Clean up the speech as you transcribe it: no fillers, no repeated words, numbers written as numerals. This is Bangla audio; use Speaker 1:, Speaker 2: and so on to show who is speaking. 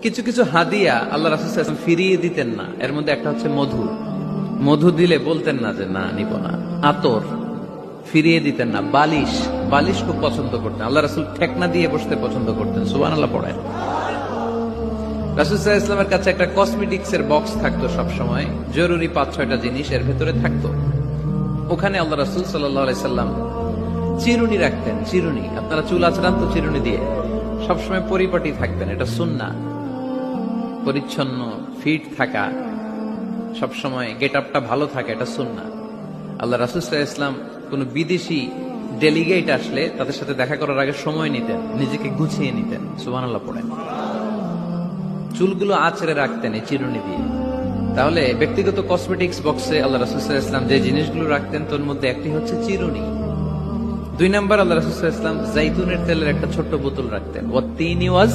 Speaker 1: কিছু কিছু হাদিয়া আল্লাহ রাসূল সাল্লাল্লাহু আলাইহি ওয়াসাল্লাম ফিরিয়ে দিতেন না। এর মধ্যে একটা হচ্ছে মধু। মধু দিলে বলতেন না যে না নিব না। আতর ফিরিয়ে দিতেন না। বালিশ, বালিশ খুব পছন্দ করতেন। আল্লাহ রাসূল ঠেকনা দিয়ে বসতে পছন্দ করতেন। সুবহানাল্লাহ পড়েন। রাসূল সাল্লাল্লাহু আলাইহি ওয়াসাল্লামের কাছে একটা কসমেটিক্স এর বক্স থাকতো সব সময়, জরুরি 5-6টা জিনিস এর ভেতরে থাকতো। ওখানে আল্লাহ রাসূল সাল্লাল্লাহু আলাইহি সাল্লাম চিরুনি রাখতেন। চিরুনি, আপনারা চুল আঁচড়ান তো চিরুনি দিয়ে, সবসময় পরিপাটি থাকবেন, এটা সুন্নাহ। পরিচ্ছন্ন ফিট থাকা, সবসময় গেট আপটা ভালো থাকে, এটা সুন্নাহ। আল্লাহ রাসূল সাল্লাল্লাহু আলাইহি ওয়াসাল্লাম কোন বিদেশি ডেলিগেট আসলে তাদের সাথে দেখা করার আগে সময় নিতেন, নিজেকে গুছিয়ে নিতেন। সুবহানাল্লাহ পড়েন। চুলগুলো আঁচড়ে রাখতেন এই চিরুনি দিয়ে। তাহলে ব্যক্তিগত কসমেটিক্স বক্সে আল্লাহ রাসূল সাল্লাল্লাহু আলাইহি ওয়াসাল্লাম যে জিনিসগুলো রাখতেন তার মধ্যে একটি হচ্ছে চিরুনি। 2 নাম্বার, আল্লাহ রাসূল সাল্লাল্লাহু আলাইহি ওয়াসাল্লাম জাইতুনের তেলের একটা ছোট্ট বোতল রাখতেন। ওয়াত তিনি ওয়াজ